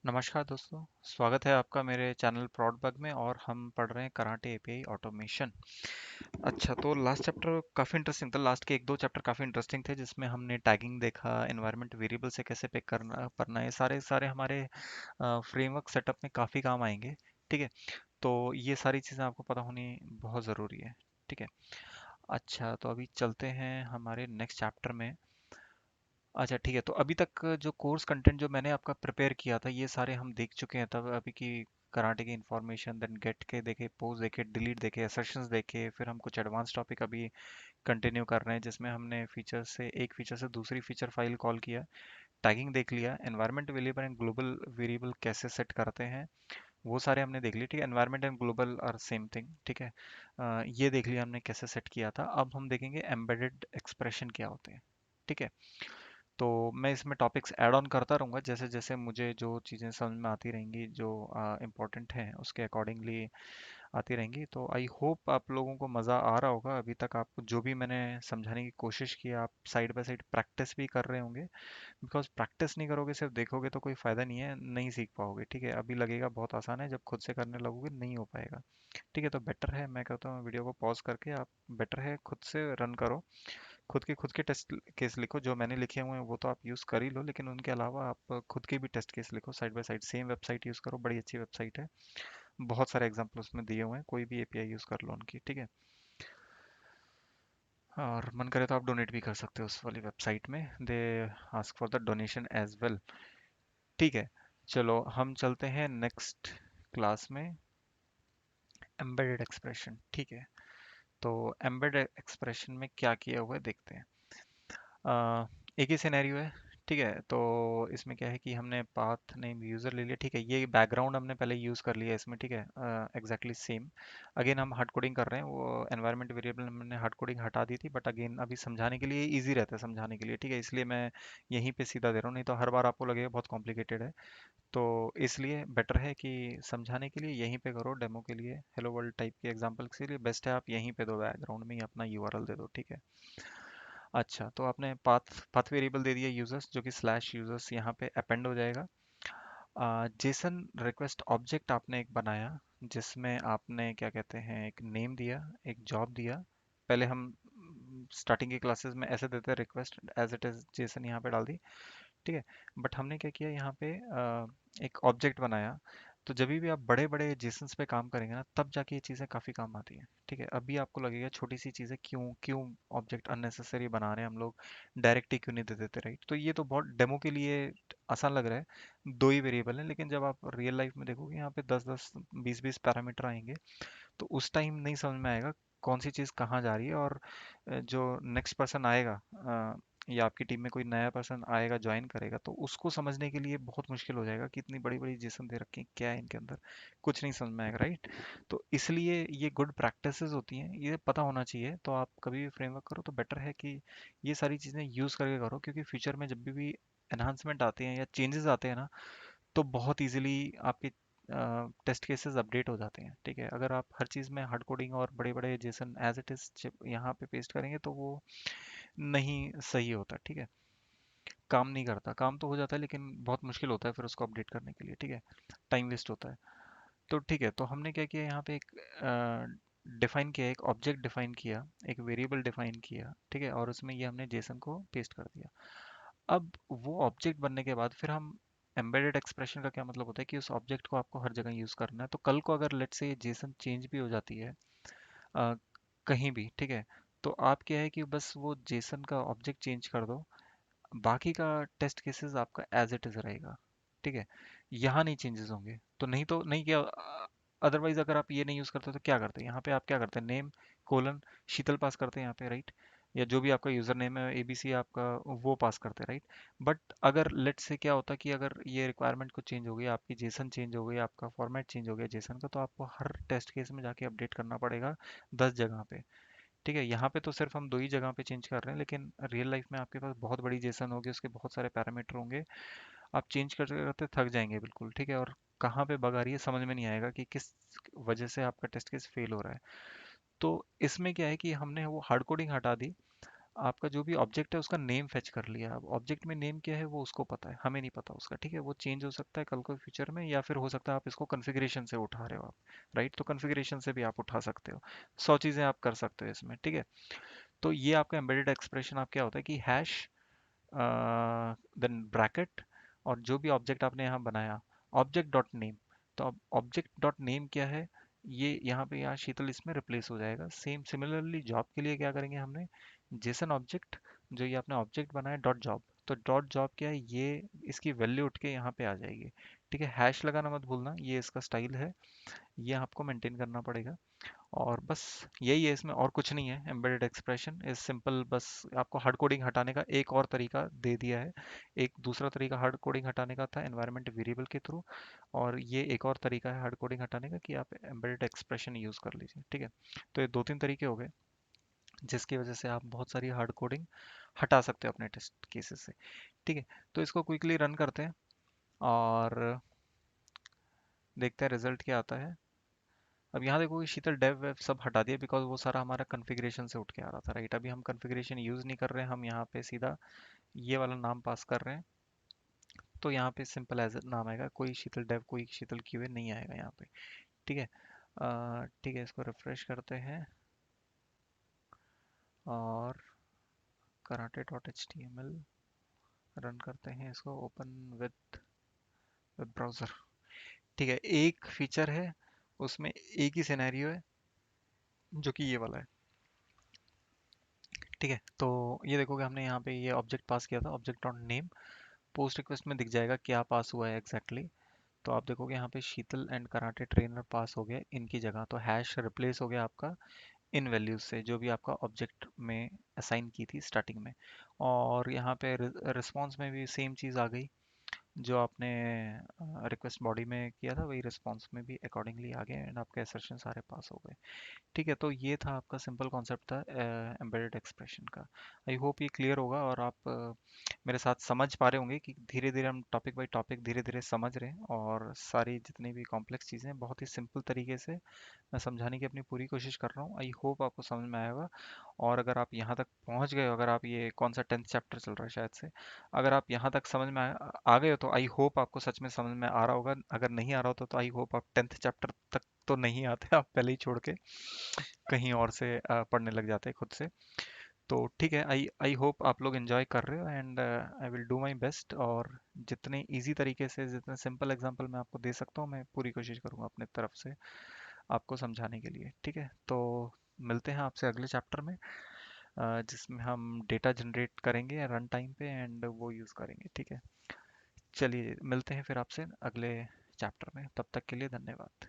नमस्कार दोस्तों। स्वागत है आपका मेरे चैनल प्रॉडबग में और हम पढ़ रहे हैं कराटे एपीआई ऑटोमेशन। अच्छा, तो लास्ट चैप्टर काफ़ी इंटरेस्टिंग था। लास्ट के एक दो चैप्टर काफ़ी इंटरेस्टिंग थे जिसमें हमने टैगिंग देखा, एनवायरनमेंट वेरिएबल से कैसे पिक करना करना है, सारे सारे हमारे फ्रेमवर्क सेटअप में काफ़ी काम आएंगे। ठीक है, तो ये सारी चीज़ें आपको पता होनी बहुत ज़रूरी है। ठीक है। अच्छा, तो अभी चलते हैं हमारे नेक्स्ट चैप्टर में। अच्छा ठीक है, तो अभी तक जो कोर्स कंटेंट जो मैंने आपका प्रिपेयर किया था ये सारे हम देख चुके हैं। तब अभी की कराटे की इंफॉर्मेशन, देन गेट के देखे, पोज देखे, डिलीट देखे, असर्शंस देखे, फिर हम कुछ एडवांस टॉपिक अभी कंटिन्यू कर रहे हैं जिसमें हमने फीचर से एक फीचर से दूसरी फीचर फाइल कॉल किया, टैगिंग देख लिया, environment variable and global variable कैसे सेट करते हैं वो सारे हमने देख लिए। ठीक है, environment and global are same thing. ठीक है, ये देख लिया हमने कैसे सेट किया था। अब हम देखेंगे एम्बेडेड एक्सप्रेशन क्या होते हैं। ठीक है, तो मैं इसमें टॉपिक्स ऐड ऑन करता रहूँगा जैसे जैसे मुझे जो चीज़ें समझ में आती रहेंगी, जो इम्पोर्टेंट हैं उसके अकॉर्डिंगली आती रहेंगी। तो आई होप आप लोगों को मज़ा आ रहा होगा। अभी तक आपको जो भी मैंने समझाने की कोशिश की आप साइड बाय साइड प्रैक्टिस भी कर रहे होंगे। बिकॉज प्रैक्टिस नहीं करोगे, सिर्फ देखोगे तो कोई फ़ायदा नहीं है, नहीं सीख पाओगे। ठीक है, अभी लगेगा बहुत आसान है, जब खुद से करने लगोगे नहीं हो पाएगा। ठीक है, तो बेटर है, मैं कहता हूँ वीडियो को पॉज करके आप बेटर है खुद से रन करो, खुद के टेस्ट केस लिखो। जो मैंने लिखे हुए हैं वो तो आप यूज़ कर ही लो, लेकिन उनके अलावा आप खुद के भी टेस्ट केस लिखो side by side. Same website use करो, बड़ी अच्छी वेबसाइट है, बहुत सारे एग्जाम्पल उसमें दिए हुए हैं, कोई भी एपीआई यूज़ कर लो उनकी। ठीक है, और मन करे तो आप डोनेट भी कर सकते हो उस वाली वेबसाइट में, they ask for the donation as well. ठीक है, चलो हम चलते हैं नेक्स्ट क्लास में, एम्बेडेड एक्सप्रेशन। ठीक है, तो एम्बेडेड एक्सप्रेशन में क्या किया हुआ है देखते हैं। एक ही सिनेरियो है। ठीक है, तो इसमें क्या है कि हमने पाथ नेम यूज़र ले लिया। ठीक है, ये बैकग्राउंड हमने पहले यूज़ कर लिया इसमें। ठीक है, एग्जैक्टली सेम। अगेन हम हार्ड कोडिंग कर रहे हैं, वो एनवायरनमेंट वेरिएबल हमने हार्ड कोडिंग हटा दी थी, बट अगेन अभी समझाने के लिए इजी रहता है समझाने के लिए। ठीक है, इसलिए मैं यहीं पे सीधा दे रहा हूँ, नहीं तो हर बार आपको लगेगा बहुत कॉम्प्लिकेटेड है। तो इसलिए बेटर है कि समझाने के लिए यहीं पे करो, डेमो के लिए हेलो वर्ल्ड टाइप के एग्जाम्पल के लिए बेस्ट है आप यहीं पे दो, बैकग्राउंड में ही अपना यूआरएल दे दो। ठीक है। अच्छा, तो आपने पाथ पाथ वेरिएबल दे दिया यूजर्स, जो कि स्लैश यूजर्स यहाँ पे अपेंड हो जाएगा। जेसन रिक्वेस्ट ऑब्जेक्ट आपने एक बनाया जिसमें आपने क्या कहते हैं, एक नेम दिया, एक जॉब दिया। पहले हम स्टार्टिंग की क्लासेस में ऐसे देते हैं, request as it is JSON यहाँ पे डाल दी। ठीक है, बट हमने क्या किया यहाँ पे, एक ऑब्जेक्ट बनाया। तो जब भी आप बड़े बड़े जेसन्स पे काम करेंगे ना, तब जाके ये चीज़ें काफ़ी काम आती हैं। ठीक है, अभी आपको लगेगा छोटी सी चीज़ें क्यों क्यों ऑब्जेक्ट अननेसेसरी बना रहे हैं हम लोग, डायरेक्ट ही क्यों नहीं दे देते, राइट। तो ये तो बहुत डेमो के लिए आसान लग रहा है, दो ही वेरिएबल हैं, लेकिन जब आप रियल लाइफ में देखोगे यहाँ पे 10 10 20 20 पैरामीटर आएंगे, तो उस टाइम नहीं समझ में आएगा कौन सी चीज़ कहाँ जा रही है। और जो नेक्स्ट पर्सन आएगा, या आपकी टीम में कोई नया पर्सन आएगा ज्वाइन करेगा, तो उसको समझने के लिए बहुत मुश्किल हो जाएगा कि इतनी बड़ी बड़ी जेसन दे रखी हैं, क्या है इनके अंदर, कुछ नहीं समझ में आएगा, राइट। तो इसलिए ये गुड प्रैक्टिसेस होती हैं, ये पता होना चाहिए। तो आप कभी भी फ्रेमवर्क करो तो बेटर है कि ये सारी चीज़ें यूज़ करके करो, क्योंकि फ्यूचर में जब भी एनहांसमेंट आते हैं या चेंजेस आते हैं ना, तो बहुत इजीली आपके टेस्ट केसेस अपडेट हो जाते हैं। ठीक है, अगर आप हर चीज़ में हार्ड कोडिंग और बड़े बड़े जेसन एज इट इज यहाँ पे पेस्ट करेंगे तो वो नहीं सही होता। ठीक है, काम नहीं करता, काम तो हो जाता है लेकिन बहुत मुश्किल होता है फिर उसको अपडेट करने के लिए। ठीक है, टाइम वेस्ट होता है। तो ठीक है, तो हमने क्या किया यहाँ पे, एक डिफाइन किया, एक ऑब्जेक्ट डिफाइन किया, एक वेरिएबल डिफाइन किया। ठीक है, और उसमें ये हमने जेसन को पेस्ट कर दिया। अब वो ऑब्जेक्ट बनने के बाद फिर हम, एम्बेडेड एक्सप्रेशन का क्या मतलब होता है कि उस ऑब्जेक्ट को आपको हर जगह यूज करना है। तो कल को अगर लेट से ये जेसन चेंज भी हो जाती है अ, कहीं भी, ठीक है, तो आप क्या है कि बस वो जेसन का ऑब्जेक्ट चेंज कर दो, बाकी का टेस्ट केसेस आपका एज इट इज रहेगा। ठीक है, यहाँ नहीं चेंजेस होंगे। तो नहीं, तो नहीं क्या, अदरवाइज अगर आप ये नहीं यूज करते तो क्या करते हैं यहाँ पे, आप क्या करते हैं, नेम कोलन शीतल पास करते हैं यहाँ पे, राइट। या जो भी आपका यूजर नेम है एबीसी आपका, वो पास करते हैं, राइट। बट अगर लेट से क्या होता कि अगर ये रिक्वायरमेंट कुछ चेंज हो गई, आपकी जेसन चेंज हो गई, आपका फॉर्मेट चेंज हो गया जेसन का, तो आपको हर टेस्ट केस में जाके अपडेट करना पड़ेगा 10 जगह पे। ठीक है, यहाँ पे तो सिर्फ हम दो ही जगह पे चेंज कर रहे हैं, लेकिन रियल लाइफ में आपके पास बहुत बड़ी जेसन होगी, उसके बहुत सारे पैरामीटर होंगे, आप चेंज करते करते थक जाएंगे बिल्कुल। ठीक है, और कहाँ पे बग आ रही है समझ में नहीं आएगा कि किस वजह से आपका टेस्ट केस फेल हो रहा है। तो इसमें क्या है कि हमने वो हार्ड कोडिंग हटा दी, आपका जो भी ऑब्जेक्ट है उसका नेम फेच कर लिया। अब ऑब्जेक्ट में नेम क्या है वो उसको पता है, हमें नहीं पता उसका, ठीक है। वो चेंज हो सकता है कल को फ्यूचर में, या फिर हो सकता है आप इसको कॉन्फ़िगरेशन से उठा रहे हो आप, राइट। तो कॉन्फ़िगरेशन से भी आप उठा सकते हो, 100 चीज़ें आप कर सकते हो इसमें, ठीक है। तो ये आपका एम्बेडेड एक्सप्रेशन आप क्या होता है कि हैश देन ब्रैकेट, और जो भी ऑब्जेक्ट आपने यहाँ बनाया, ऑब्जेक्ट डॉट नेम। तो अब ऑब्जेक्ट डॉट नेम क्या है, ये यहाँ पे यहाँ शीतल इसमें रिप्लेस हो जाएगा। सेम सिमिलरली जॉब के लिए क्या करेंगे हमने, जेसन ऑब्जेक्ट, जो ये आपने ऑब्जेक्ट बनाया डॉट जॉब, तो डॉट जॉब क्या है, ये इसकी वैल्यू उठ के यहाँ पे आ जाएगी, ठीक है। हैश लगाना मत भूलना, ये इसका स्टाइल है, ये आपको मेंटेन करना पड़ेगा। और बस यही है इसमें, और कुछ नहीं है। एम्बेडेड एक्सप्रेशन इज सिंपल, बस आपको हार्ड कोडिंग हटाने का एक और तरीका दे दिया है। एक दूसरा तरीका हार्ड कोडिंग हटाने का था एनवायरनमेंट वेरिएबल के थ्रू, और ये एक और तरीका है हार्ड कोडिंग हटाने का कि आप एम्बेडेड एक्सप्रेशन यूज़ कर लीजिए, ठीक है। तो ये दो तीन तरीके हो गए जिसकी वजह से आप बहुत सारी हार्ड कोडिंग हटा सकते हो अपने टेस्ट केसेस से, ठीक है। तो इसको क्विकली रन करते हैं और देखते हैं रिजल्ट क्या आता है। अब यहाँ देखो कि शीतल डेव वेब सब हटा दिया, बिकॉज वो सारा हमारा कॉन्फ़िगरेशन से उठ के आ रहा था, राइट। अभी हम कॉन्फ़िगरेशन यूज़ नहीं कर रहे हैं, हम यहाँ पे सीधा ये वाला नाम पास कर रहे हैं। तो यहाँ पे सिंपल एज नाम आएगा, कोई शीतल डेव कोई शीतल क्यूए नहीं आएगा यहाँ पे, ठीक है। ठीक है, इसको रिफ्रेश करते हैं और karate dot H T M L run करते हैं, इसको ओपन विद वेब ब्राउज़र, ठीक है। एक फीचर है उसमें, एक ही सिनेरियो है जो कि ये वाला है, ठीक है। तो ये देखोगे हमने यहाँ पे ये ऑब्जेक्ट पास किया था, object dot name, post request में दिख जाएगा क्या पास हुआ है एग्जैक्टली exactly। तो आप देखोगे यहाँ पे शीतल एंड कराटे ट्रेनर पास हो गया इनकी जगह, तो हैश रिप्लेस हो गया आपका इन वैल्यूज से जो भी आपका ऑब्जेक्ट में असाइन की थी स्टार्टिंग में। और यहाँ पे रिस्पॉन्स में भी सेम चीज़ आ गई, जो आपने रिक्वेस्ट बॉडी में किया था वही रिस्पॉन्स में भी अकॉर्डिंगली आ गया, एंड आपके असर्शन सारे पास हो गए, ठीक है। तो ये था आपका सिंपल कॉन्सेप्ट था एम्बेडेड एक्सप्रेशन का। आई होप ये क्लियर होगा और आप मेरे साथ समझ पा रहे होंगे कि धीरे धीरे हम टॉपिक बाय टॉपिक धीरे धीरे समझ रहे हैं, और सारी जितनी भी कॉम्प्लेक्स चीज़ें हैं बहुत ही सिंपल तरीके से मैं समझाने की अपनी पूरी कोशिश कर रहा हूँ। आई होप आपको समझ में आया होगा। और अगर आप यहाँ तक पहुँच गए हो, अगर आप ये कौन सा 10th चैप्टर चल रहा है शायद से, अगर आप यहाँ तक समझ में आ गए हो तो आई होप आपको सच में समझ में आ रहा होगा। अगर नहीं आ रहा हो तो आई होप आप 10th चैप्टर तक तो नहीं आते, आप पहले ही छोड़ के कहीं और से पढ़ने लग जाते हैं खुद से। तो ठीक है, आई आई होप आप लोग एंजॉय कर रहे हो, and I will do my best. और जितने इजी तरीके से, जितने सिंपल एग्जांपल मैं आपको दे सकता हूँ, मैं पूरी कोशिश करूँगा अपने तरफ से आपको समझाने के लिए, ठीक है। तो मिलते हैं आपसे अगले चैप्टर में, जिसमें हम डेटा जनरेट करेंगे रन टाइम पे एंड वो यूज़ करेंगे, ठीक है। चलिए मिलते हैं फिर आपसे अगले चैप्टर में, तब तक के लिए धन्यवाद।